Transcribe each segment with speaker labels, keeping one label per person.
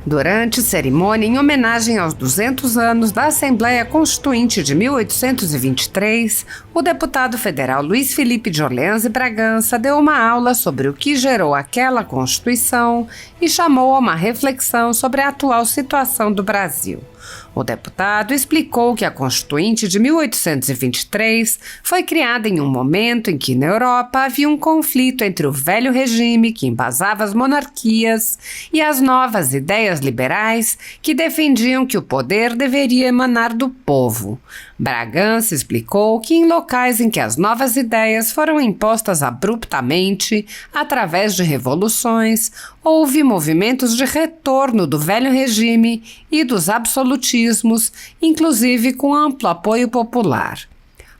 Speaker 1: Durante cerimônia em homenagem aos 200 anos da Assembleia Constituinte de 1823, o deputado federal Luiz Felipe de Orleans e Bragança deu uma aula sobre o que gerou aquela Constituição e chamou a uma reflexão sobre a atual situação do Brasil. O deputado explicou que a Constituinte de 1823 foi criada em um momento em que na Europa havia um conflito entre o velho regime, que embasava as monarquias, e as novas ideias liberais, que defendiam que o poder deveria emanar do povo. Bragança explicou que em locais em que as novas ideias foram impostas abruptamente, através de revoluções, houve movimentos de retorno do velho regime e dos absolutismos, inclusive com amplo apoio popular.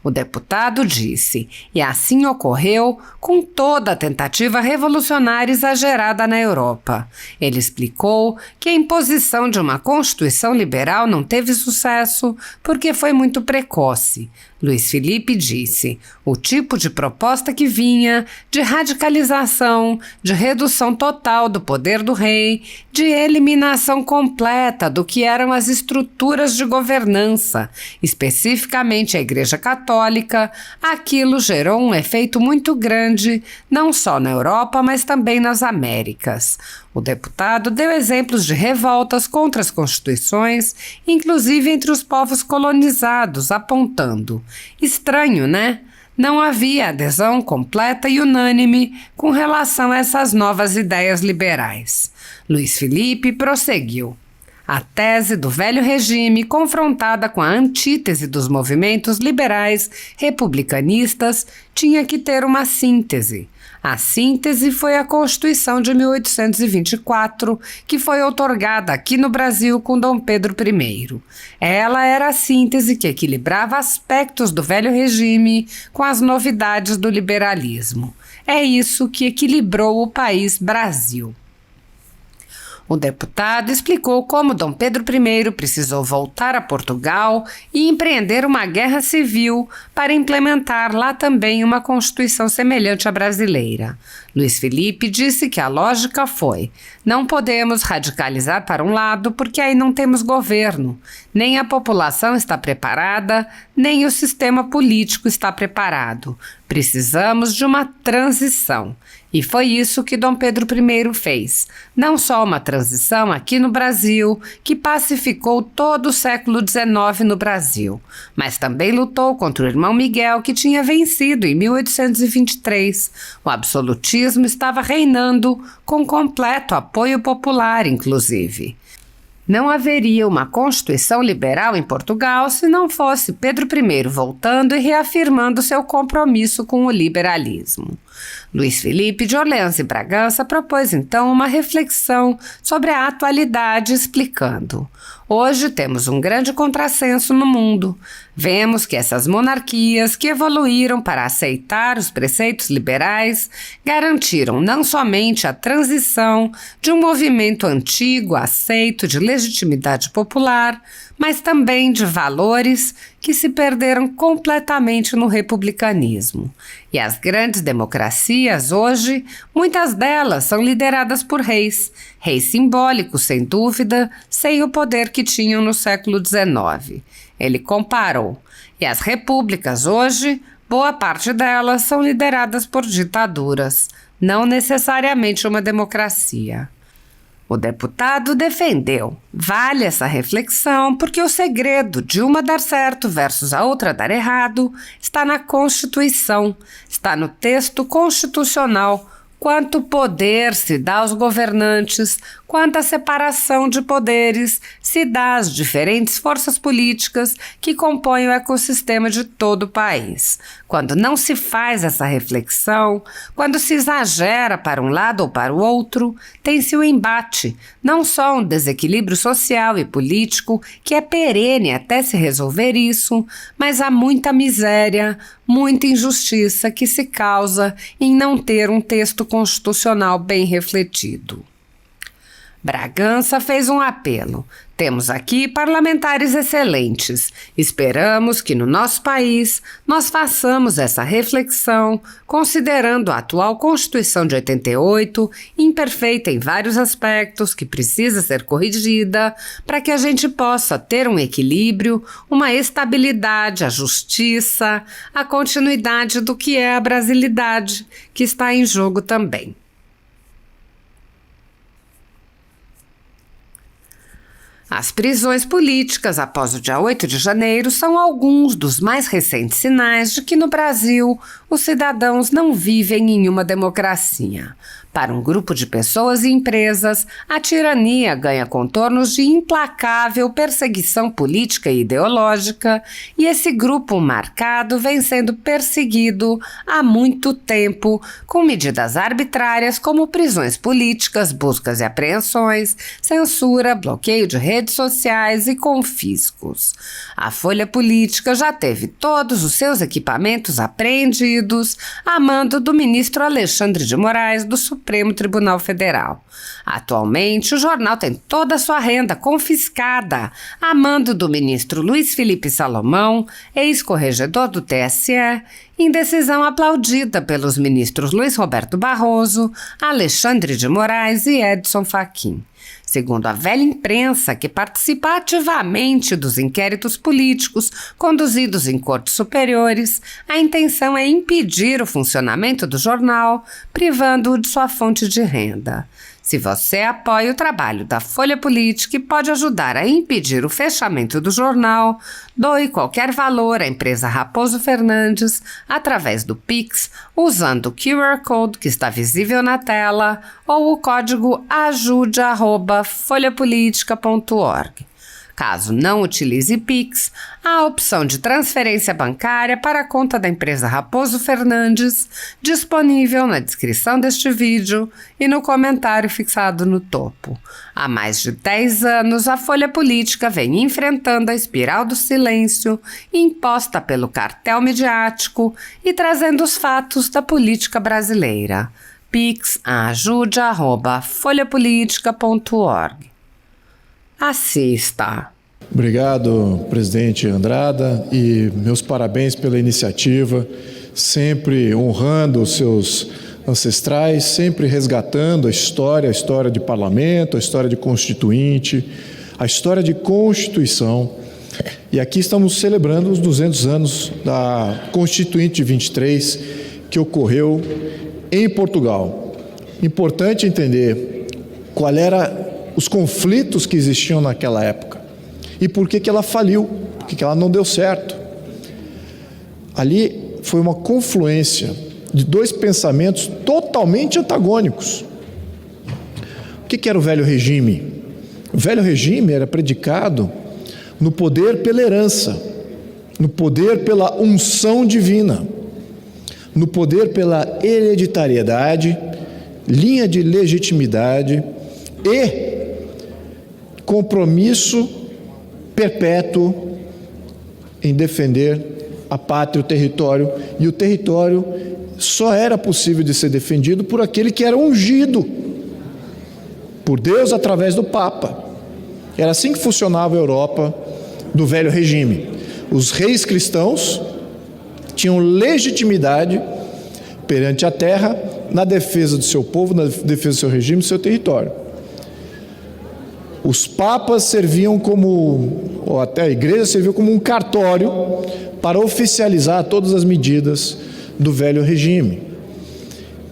Speaker 1: O deputado disse, e assim ocorreu com toda a tentativa revolucionária exagerada na Europa. Ele explicou que a imposição de uma Constituição liberal não teve sucesso porque foi muito precoce. Luiz Felipe disse, o tipo de proposta que vinha, de radicalização, de redução total do poder do rei, de eliminação completa do que eram as estruturas de governança, especificamente a Igreja Católica, aquilo gerou um efeito muito grande, não só na Europa, mas também nas Américas. O deputado deu exemplos de revoltas contra as constituições, inclusive entre os povos colonizados, apontando: estranho, né? Não havia adesão completa e unânime com relação a essas novas ideias liberais. Luiz Felipe prosseguiu. A tese do velho regime, confrontada com a antítese dos movimentos liberais republicanistas, tinha que ter uma síntese. A síntese foi a Constituição de 1824, que foi outorgada aqui no Brasil com Dom Pedro I. Ela era a síntese que equilibrava aspectos do velho regime com as novidades do liberalismo. É isso que equilibrou o país Brasil. O deputado explicou como Dom Pedro I precisou voltar a Portugal e empreender uma guerra civil para implementar lá também uma Constituição semelhante à brasileira. Luiz Felipe disse que a lógica foi: não podemos radicalizar para um lado porque aí não temos governo, nem a população está preparada, nem o sistema político está preparado. Precisamos de uma transição. E foi isso que Dom Pedro I fez. Não só uma transição aqui no Brasil, que pacificou todo o século XIX no Brasil, mas também lutou contra o irmão Miguel, que tinha vencido em 1823. O absolutismo estava reinando, com completo apoio popular, inclusive. Não haveria uma Constituição liberal em Portugal se não fosse Pedro I voltando e reafirmando seu compromisso com o liberalismo. Luiz Felipe de Orleans e Bragança propôs então uma reflexão sobre a atualidade, explicando: hoje temos um grande contrassenso no mundo. Vemos que essas monarquias que evoluíram para aceitar os preceitos liberais garantiram não somente a transição de um movimento antigo aceito de legitimidade popular, mas também de valores que se perderam completamente no republicanismo. E as grandes democracias hoje, muitas delas são lideradas por reis simbólicos, sem dúvida, sem o poder que tinham no século XIX. Ele comparou. E as repúblicas hoje, boa parte delas são lideradas por ditaduras, não necessariamente uma democracia. O deputado defendeu. Vale essa reflexão porque o segredo de uma dar certo versus a outra dar errado está na Constituição, está no texto constitucional. Quanto poder se dá aos governantes, quanta separação de poderes se dá às diferentes forças políticas que compõem o ecossistema de todo o país. Quando não se faz essa reflexão, quando se exagera para um lado ou para o outro, tem-se o embate, não só um desequilíbrio social e político que é perene até se resolver isso, mas há muita miséria, muita injustiça que se causa em não ter um texto constitucional bem refletido. Bragança fez um apelo. Temos aqui parlamentares excelentes. Esperamos que no nosso país nós façamos essa reflexão, considerando a atual Constituição de 88, imperfeita em vários aspectos, que precisa ser corrigida, para que a gente possa ter um equilíbrio, uma estabilidade, a justiça, a continuidade do que é a brasilidade, que está em jogo também. As prisões políticas após o dia 8 de janeiro são alguns dos mais recentes sinais de que no Brasil os cidadãos não vivem em uma democracia. Para um grupo de pessoas e empresas, a tirania ganha contornos de implacável perseguição política e ideológica, e esse grupo marcado vem sendo perseguido há muito tempo, com medidas arbitrárias como prisões políticas, buscas e apreensões, censura, bloqueio de redes sociais e confiscos. A Folha Política já teve todos os seus equipamentos apreendidos a mando do ministro Alexandre de Moraes do Supremo Tribunal Federal. Atualmente, o jornal tem toda a sua renda confiscada a mando do ministro Luiz Felipe Salomão, ex-corregedor do TSE, em decisão aplaudida pelos ministros Luiz Roberto Barroso, Alexandre de Moraes e Edson Fachin. Segundo a velha imprensa, que participa ativamente dos inquéritos políticos conduzidos em cortes superiores, a intenção é impedir o funcionamento do jornal, privando-o de sua fonte de renda. Se você apoia o trabalho da Folha Política e pode ajudar a impedir o fechamento do jornal, doe qualquer valor à empresa Raposo Fernandes através do Pix, usando o QR Code que está visível na tela ou o código ajude@folhapolitica.org. Caso não utilize Pix, há a opção de transferência bancária para a conta da empresa Raposo Fernandes, disponível na descrição deste vídeo e no comentário fixado no topo. Há mais de 10 anos, a Folha Política vem enfrentando a espiral do silêncio imposta pelo cartel midiático e trazendo os fatos da política brasileira. Pix ajude@folhapolitica.org. Assista.
Speaker 2: Obrigado, presidente Andrada, e meus parabéns pela iniciativa, sempre honrando os seus ancestrais, sempre resgatando a história de parlamento, a história de constituinte, a história de Constituição. E aqui estamos celebrando os 200 anos da Constituinte de 23, que ocorreu em Portugal. Importante entender qual era os conflitos que existiam naquela época e por que ela faliu, por que ela não deu certo. Ali foi uma confluência de dois pensamentos totalmente antagônicos. O que era o velho regime? O velho regime era predicado no poder pela herança, no poder pela unção divina, no poder pela hereditariedade, linha de legitimidade e compromisso perpétuo em defender a pátria, o território, e o território só era possível de ser defendido por aquele que era ungido por Deus através do Papa. Era assim que funcionava a Europa do velho regime. Os reis cristãos tinham legitimidade perante a terra na defesa do seu povo, na defesa do seu regime, do seu território. Os papas serviam como, ou até a igreja serviu como um cartório para oficializar todas as medidas do velho regime.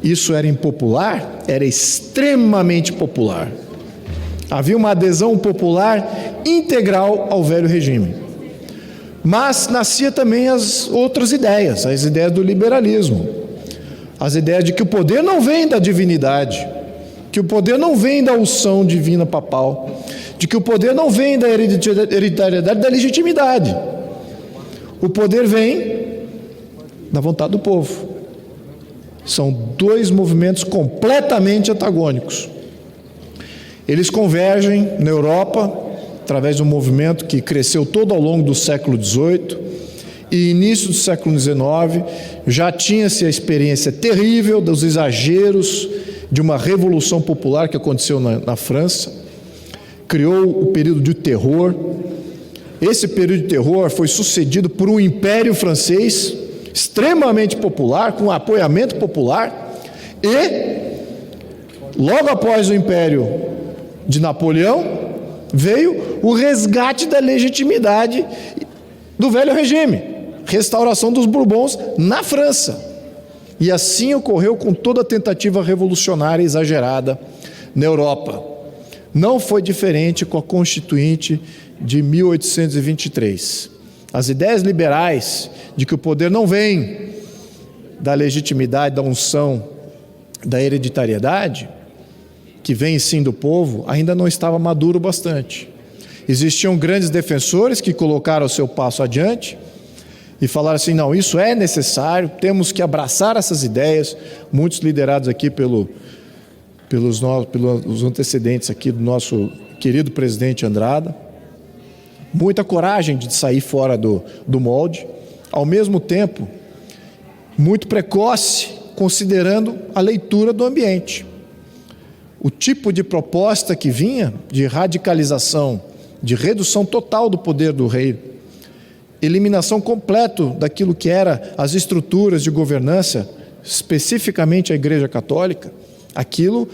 Speaker 2: Isso era impopular? Era extremamente popular. Havia uma adesão popular integral ao velho regime. Mas nascia também as outras ideias, as ideias do liberalismo. As ideias de que o poder não vem da divinidade, que o poder não vem da unção divina papal, de que o poder não vem da hereditariedade, da legitimidade. O poder vem da vontade do povo. São dois movimentos completamente antagônicos. Eles convergem na Europa, através de um movimento que cresceu todo ao longo do século XVIII e início do século XIX. Já tinha-se a experiência terrível dos exageros de uma revolução popular que aconteceu na França, criou o período de terror. Esse período de terror foi sucedido por um império francês extremamente popular, com apoiamento popular, e logo após o império de Napoleão veio o resgate da legitimidade do velho regime, restauração dos Bourbons na França. E assim ocorreu com toda a tentativa revolucionária exagerada na Europa. Não foi diferente com a Constituinte de 1823. As ideias liberais de que o poder não vem da legitimidade, da unção, da hereditariedade, que vem sim do povo, ainda não estava maduro bastante. Existiam grandes defensores que colocaram o seu passo adiante e falaram assim: não, isso é necessário, temos que abraçar essas ideias, muitos liderados aqui pelos antecedentes aqui do nosso querido presidente Andrada. Muita coragem de sair fora do molde, ao mesmo tempo, muito precoce, considerando a leitura do ambiente. O tipo de proposta que vinha, de radicalização, de redução total do poder do rei, eliminação completa daquilo que era as estruturas de governança, especificamente a Igreja Católica, aquilo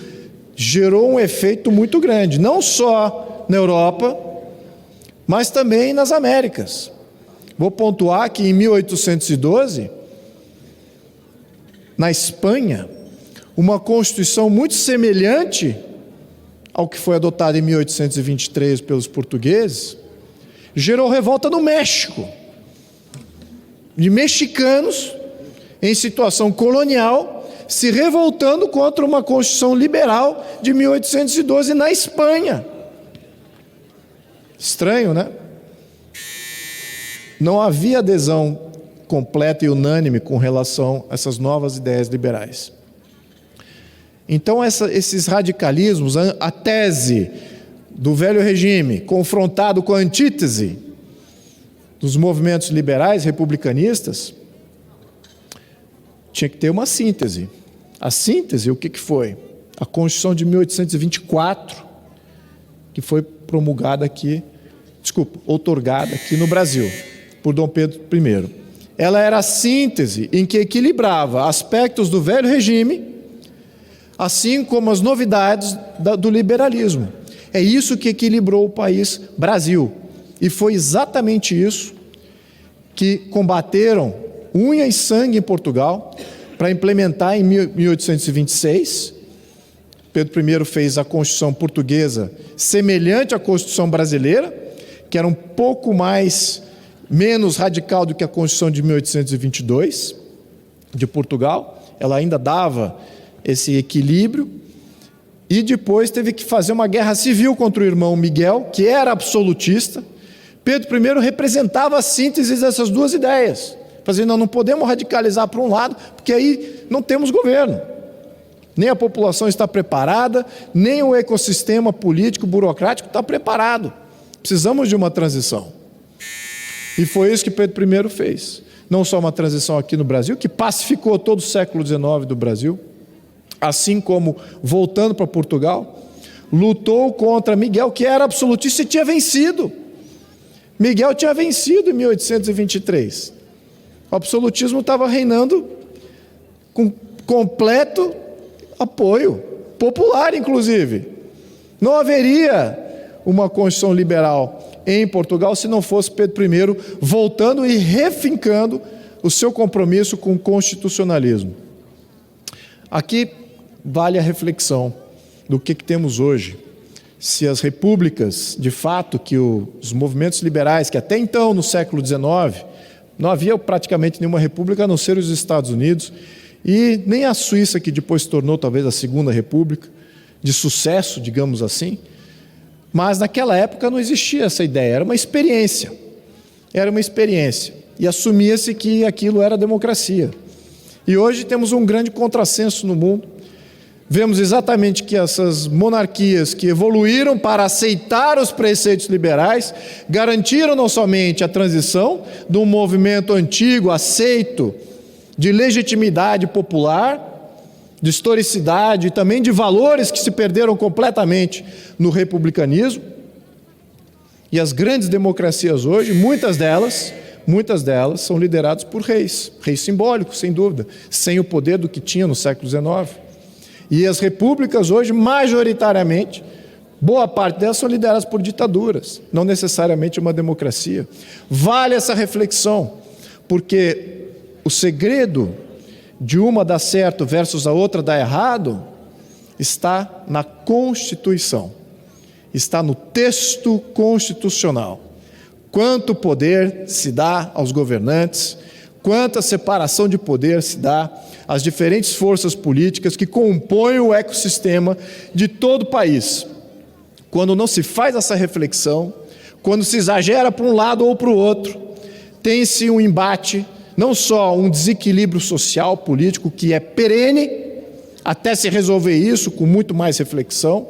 Speaker 2: gerou um efeito muito grande, não só na Europa, mas também nas Américas. Vou pontuar que em 1812, na Espanha, uma constituição muito semelhante ao que foi adotado em 1823 pelos portugueses, gerou revolta no México, de mexicanos em situação colonial se revoltando contra uma constituição liberal de 1812 na Espanha. Estranho, né? Não havia adesão completa e unânime com relação a essas novas ideias liberais. Então, esses radicalismos, a tese do velho regime, confrontado com a antítese dos movimentos liberais, republicanistas, tinha que ter uma síntese. A síntese, o que foi? A Constituição de 1824, que foi outorgada aqui no Brasil, por Dom Pedro I. Ela era a síntese em que equilibrava aspectos do velho regime, assim como as novidades do liberalismo. É isso que equilibrou o país Brasil. E foi exatamente isso que combateram unha e sangue em Portugal para implementar em 1826. Pedro I fez a Constituição portuguesa semelhante à Constituição brasileira, que era um pouco menos radical do que a Constituição de 1822 de Portugal. Ela ainda dava esse equilíbrio, e depois teve que fazer uma guerra civil contra o irmão Miguel, que era absolutista. Pedro I representava a síntese dessas duas ideias, fazendo: não podemos radicalizar para um lado, porque aí não temos governo, nem a população está preparada, nem o ecossistema político, burocrático está preparado, precisamos de uma transição. E foi isso que Pedro I fez. Não só uma transição aqui no Brasil, que pacificou todo o século XIX do Brasil, assim como, voltando para Portugal, lutou contra Miguel, que era absolutista e tinha vencido. Miguel tinha vencido em 1823. O absolutismo estava reinando com completo apoio, popular inclusive. Não haveria uma Constituição liberal em Portugal se não fosse Pedro I voltando e refincando o seu compromisso com o constitucionalismo. Aqui vale a reflexão do que temos hoje. Se as repúblicas, de fato, que os movimentos liberais, que até então, no século XIX, não havia praticamente nenhuma república a não ser os Estados Unidos, e nem a Suíça, que depois se tornou talvez a segunda república, de sucesso, digamos assim, mas naquela época não existia essa ideia, era uma experiência, e assumia-se que aquilo era democracia. E hoje temos um grande contrassenso no mundo. Vemos exatamente que essas monarquias que evoluíram para aceitar os preceitos liberais garantiram não somente a transição de um movimento antigo, aceito, de legitimidade popular, de historicidade e também de valores que se perderam completamente no republicanismo, E as grandes democracias hoje, muitas delas são lideradas por reis simbólicos, sem dúvida, sem o poder do que tinha no século XIX. E as repúblicas hoje, majoritariamente, boa parte delas são lideradas por ditaduras, não necessariamente uma democracia. Vale essa reflexão, porque o segredo de uma dar certo versus a outra dar errado está na Constituição, está no texto constitucional. Quanto poder se dá aos governantes, quanta separação de poder se dá às diferentes forças políticas que compõem o ecossistema de todo o país. Quando não se faz essa reflexão, quando se exagera para um lado ou para o outro, tem-se um embate, não só um desequilíbrio social, político, que é perene, até se resolver isso com muito mais reflexão,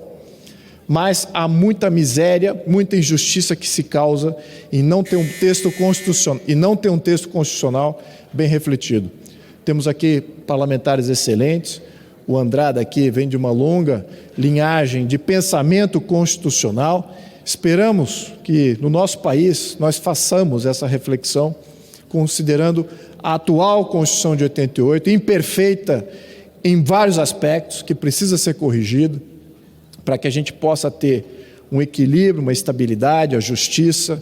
Speaker 2: mas há muita miséria, muita injustiça que se causa em não ter um texto constitucional, bem refletido. Temos aqui parlamentares excelentes, o Andrada aqui vem de uma longa linhagem de pensamento constitucional. Esperamos que no nosso país nós façamos essa reflexão, considerando a atual Constituição de 88, imperfeita em vários aspectos, que precisa ser corrigida, para que a gente possa ter um equilíbrio, uma estabilidade, a justiça,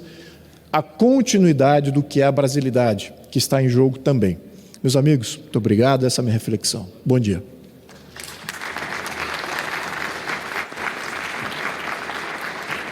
Speaker 2: a continuidade do que é a brasilidade, que está em jogo também. Meus amigos, muito obrigado, essa é a minha reflexão. Bom dia.